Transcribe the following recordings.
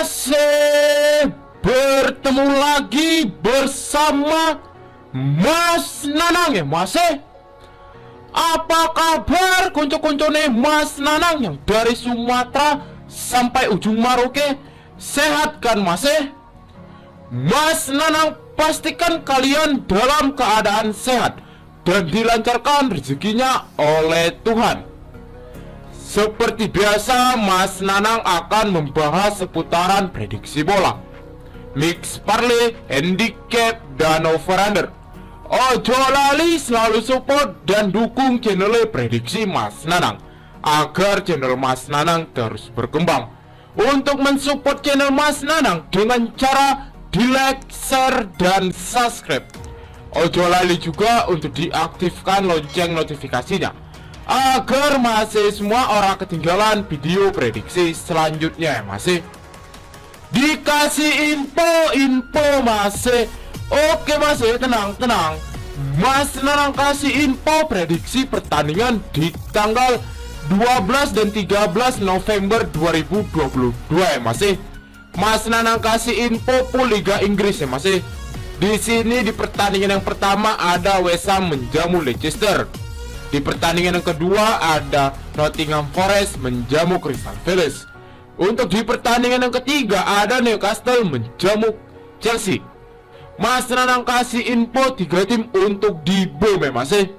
masih bertemu lagi bersama Mas Nanang ya masih. Apa kabar konco-koncone Mas Nanang yang dari Sumatera sampai ujung Maroke? Sehat kan masih? Mas Nanang pastikan kalian dalam keadaan sehat dan dilancarkan rezekinya oleh Tuhan. Seperti biasa, Mas Nanang akan membahas seputaran prediksi bola, mix parlay, handicap, dan over-under. Ojo lali selalu support dan dukung channel prediksi Mas Nanang agar channel Mas Nanang terus berkembang. Untuk mensupport channel Mas Nanang dengan cara di like, share, dan subscribe. Ojo lali juga untuk diaktifkan lonceng notifikasinya agar masih semua orang ketinggalan video prediksi selanjutnya ya masih. Dikasih info masih. Oke masih, tenang. Mas Nanang kasih info prediksi pertandingan di tanggal 12 dan 13 November 2022 ya masih. Mas Nanang kasih info pool Liga Inggris ya masih. Di sini di pertandingan yang pertama ada West Ham menjamu Leicester. Di pertandingan yang kedua ada Nottingham Forest menjamu Crystal Palace. Untuk di pertandingan yang ketiga ada Newcastle menjamu Chelsea. Mas Nanang kasih info 3 tim untuk di BOM ya masih.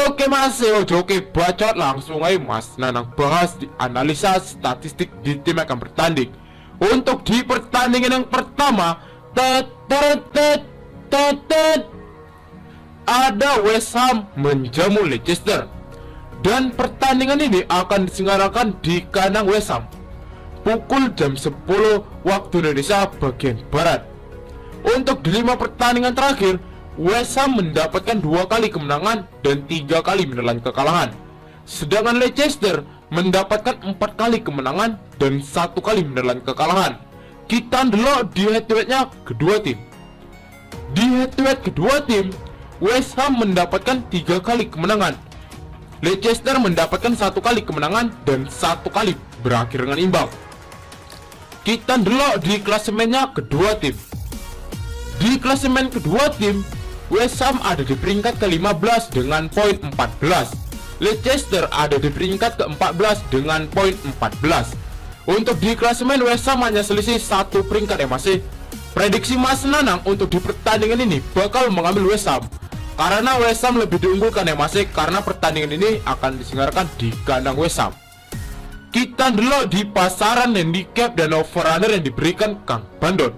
Oke masih, oke bacot, langsung aja Mas Nanang bahas di analisa statistik di tim yang akan bertanding. Untuk di pertandingan yang pertama ada West Ham menjamu Leicester, dan pertandingan ini akan diselenggarakan di kandang West Ham pukul jam 10 waktu Indonesia bagian Barat. Untuk di 5 pertandingan terakhir, West Ham mendapatkan 2 kali kemenangan dan 3 kali menelan kekalahan, sedangkan Leicester mendapatkan 4 kali kemenangan dan 1 kali menelan kekalahan. Kita delok di head-to-headnya kedua tim. Di head-to-head kedua tim, West Ham mendapatkan 3 kali kemenangan, Leicester mendapatkan 1 kali kemenangan dan 1 kali berakhir dengan imbang. Kita delok di klasemennya kedua tim. Di klasemen kedua tim, West Ham ada di peringkat ke-15 dengan poin 14. Leicester ada di peringkat ke-14 dengan poin 14. Untuk di klasemen West Ham hanya selisih 1 peringkat ya masih. Prediksi Mas Nanang untuk di pertandingan ini bakal mengambil West Ham, karena West Ham lebih diunggulkan ya masih, karena pertandingan ini akan diselenggarakan di kandang West Ham. Kita dulu di pasaran handicap dan over-under yang diberikan Kang Bandon.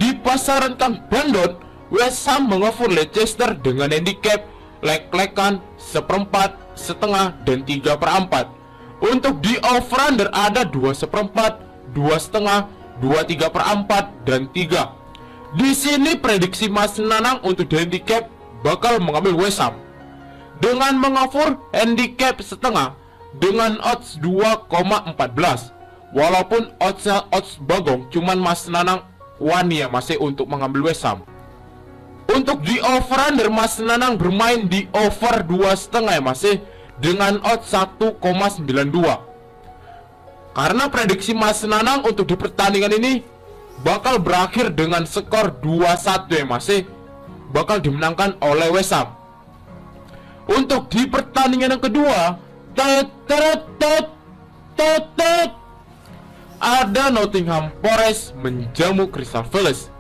Di pasaran Kang Bandon, West Ham mengover Leicester dengan handicap lek-lekan, seperempat, setengah, dan 3/4. Untuk di over-under ada 2/4, 2/2, 2/3/4, dan 3. Di sini prediksi Mas Nanang untuk di handicap bakal mengambil West Ham dengan mengover handicap setengah dengan odds 2,14. Walaupun odds bagong, cuman Mas Nanang wani ya masih untuk mengambil West Ham. Untuk di over-under Mas Nanang bermain di over 2,5 ya masih dengan odds 1,92. Karena prediksi Mas Nanang untuk di pertandingan ini bakal berakhir dengan skor 2-1 ya masih, bakal dimenangkan oleh West Ham. Untuk di pertandingan yang kedua ada Nottingham Forest menjamu Crystal Palace,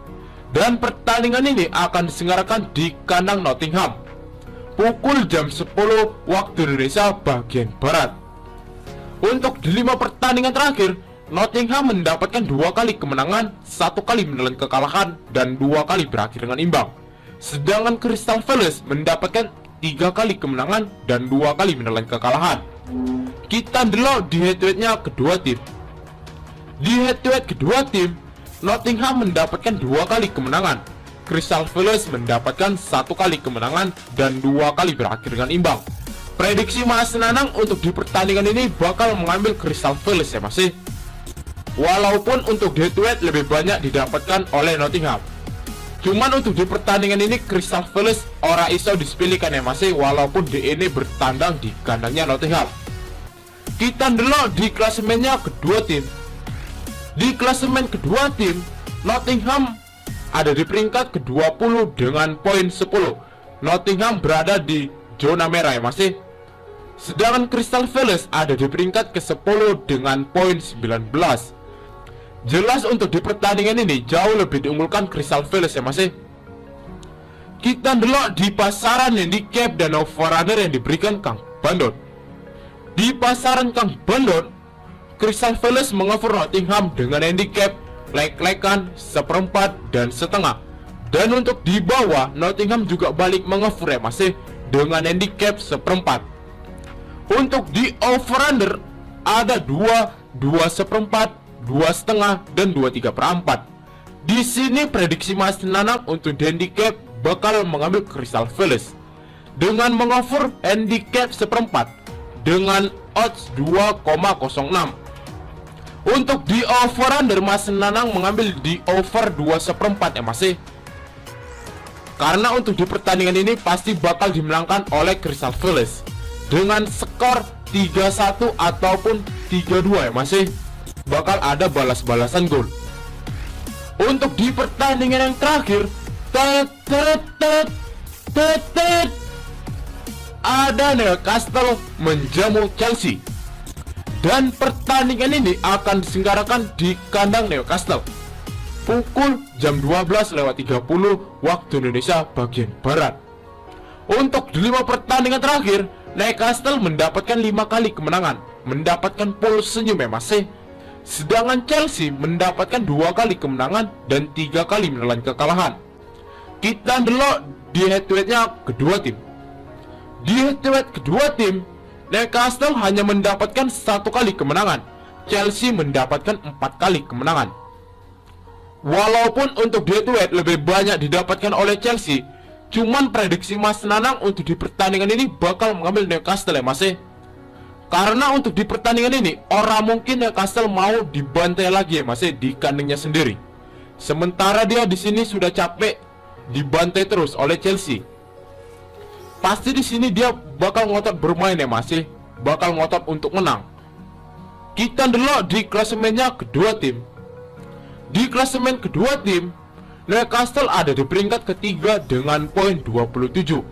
dan pertandingan ini akan diselenggarakan di kandang Nottingham pukul jam 10 waktu Indonesia bagian Barat. Untuk di 5 pertandingan terakhir, Nottingham mendapatkan 2 kali kemenangan, 1 kali menelan kekalahan, dan 2 kali berakhir dengan imbang. Sedangkan Crystal Palace mendapatkan 3 kali kemenangan dan 2 kali menelan kekalahan. Kita delok di head-to-headnya kedua tim. Di head-to-head kedua tim, Nottingham mendapatkan 2 kali kemenangan, Crystal Palace mendapatkan 1 kali kemenangan dan 2 kali berakhir dengan imbang. Prediksi Mas Nanang untuk di pertandingan ini bakal mengambil Crystal Palace ya masih. Walaupun untuk head-to-head lebih banyak didapatkan oleh Nottingham, cuman untuk di pertandingan ini Crystal Palace ora iso disepelekan ya masih, walaupun di ini bertandang di kandangnya Nottingham. Kita delok di klasemennya kedua tim. Di klasemen kedua tim, Nottingham ada di peringkat ke-20 dengan poin 10. Nottingham berada di zona merah ya masih. Sedangkan Crystal Palace ada di peringkat ke-10 dengan poin 19. Jelas untuk di pertandingan ini jauh lebih diunggulkan Crystal Palace ya masih. Kita delok di pasaran handicap dan over-under yang diberikan Kang Bandot. Di pasaran Kang Bandot, Crystal Palace mengover Nottingham dengan handicap lek-lekan, seperempat, dan setengah. Dan untuk di bawah, Nottingham juga balik mengover ya masih dengan handicap seperempat. Untuk di over-under ada 2 seperempat, 2 setengah, dan 23/4. Di sini prediksi Mas Nanang untuk handicap bakal mengambil Crystal Palace dengan mengover handicap seperempat dengan odds 2,06. Untuk di over-under Mas Nanang mengambil di over 2 seperempat ya masih. Karena untuk di pertandingan ini pasti bakal dimenangkan oleh Crystal Palace dengan skor 3-1 ataupun 3-2 ya masih. Bakal ada balas-balasan gol. Untuk di pertandingan yang terakhir, ada Newcastle menjamu Chelsea. Dan pertandingan ini akan diselenggarakan di kandang Newcastle pukul jam 12:30 waktu Indonesia bagian Barat. Untuk di 5 pertandingan terakhir, Newcastle mendapatkan 5 kali kemenangan, mendapatkan pole senyum ya masih. Sedangkan Chelsea mendapatkan 2 kali kemenangan dan 3 kali menelan kekalahan. Kita delok di head-to-headnya kedua tim. Di head-to-head kedua tim, Newcastle hanya mendapatkan 1 kali kemenangan, Chelsea mendapatkan 4 kali kemenangan. Walaupun untuk di head-to-head lebih banyak didapatkan oleh Chelsea, cuman prediksi Mas Nanang untuk di pertandingan ini bakal mengambil Newcastle ya masih. Karena untuk di pertandingan ini orang mungkin Newcastle mau dibantai lagi ya masih di kandangnya sendiri. Sementara dia di sini sudah capek dibantai terus oleh Chelsea. Pasti di sini dia bakal ngotot bermain ya masih, bakal ngotot untuk menang. Kita delok di klasemennya kedua tim. Di klasemen kedua tim, Newcastle ada di peringkat ketiga dengan poin 27.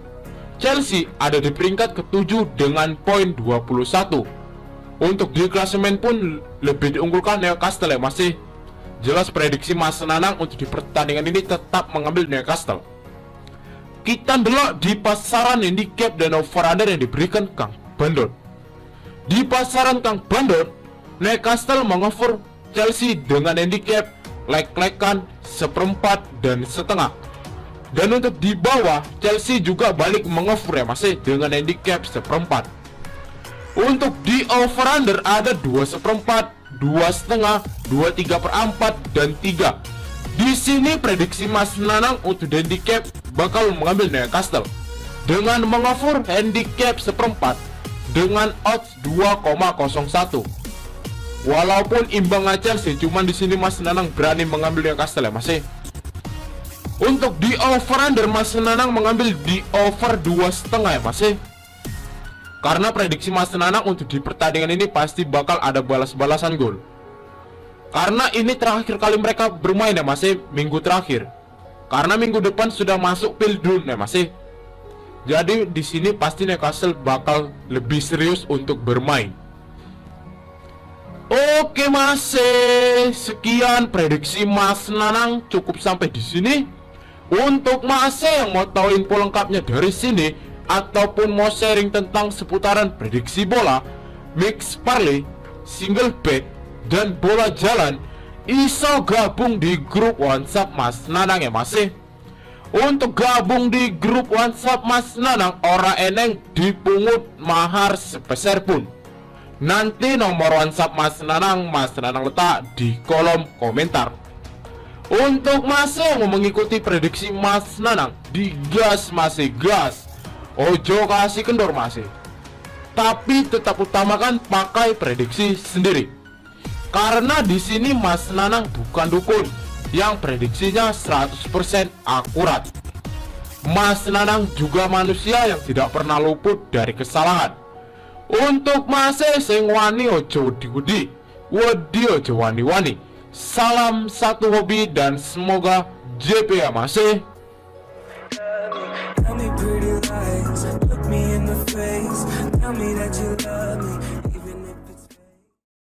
Chelsea ada di peringkat ke-7 dengan poin 21. Untuk di klasemen pun lebih diunggulkan Newcastle ya masih. Jelas prediksi Mas Nanang untuk di pertandingan ini tetap mengambil Newcastle. Kita delok di pasaran handicap dan over-under yang diberikan Kang Bandot. Di pasaran Kang Bandot, Newcastle mengover Chelsea dengan handicap lek-lekan, seperempat, dan setengah. Dan untuk di bawah, Chelsea juga balik mengover ya masih dengan handicap seperempat. Untuk di over-under ada 2 seperempat, 2 setengah, 23/4, dan 3. Di sini prediksi Mas Nanang untuk handicap bakal mengambil Newcastle dengan mengover handicap seperempat dengan odds 2,01. Walaupun imbang Chelsea, cuman di sini Mas Nanang berani mengambil Newcastle ya masih. Untuk di over-under Mas Nanang mengambil di over 2,5 ya masih. Karena prediksi Mas Nanang untuk di pertandingan ini pasti bakal ada balas-balasan gol. Karena ini terakhir kali mereka bermain ya masih, minggu terakhir. Karena minggu depan sudah masuk Pilgrim ya masih. Jadi di sini pasti Newcastle bakal lebih serius untuk bermain. Oke masih, sekian prediksi Mas Nanang cukup sampai di sini. Untuk masih yang mau tahu info lengkapnya dari sini ataupun mau sharing tentang seputaran prediksi bola, mix parlay, single bet, dan bola jalan, iso gabung di grup WhatsApp Mas Nanang ya masih. Untuk gabung di grup WhatsApp Mas Nanang, ora eneng dipungut mahar sebesar pun. Nanti nomor WhatsApp Mas Nanang letak di kolom komentar. Untuk masih yang mau mengikuti prediksi Mas Nanang, digas masih gas, ojo kasih kendor masih. Tapi tetap utamakan pakai prediksi sendiri. Karena di sini Mas Nanang bukan dukun yang prediksinya 100% akurat. Mas Nanang juga manusia yang tidak pernah luput dari kesalahan. Untuk masih sing wani ojo wedi, wedi ojo wani-wani. Salam satu hobi dan semoga JP ya masih. Tell me pretty lies, look me in the face. Tell me that you love me.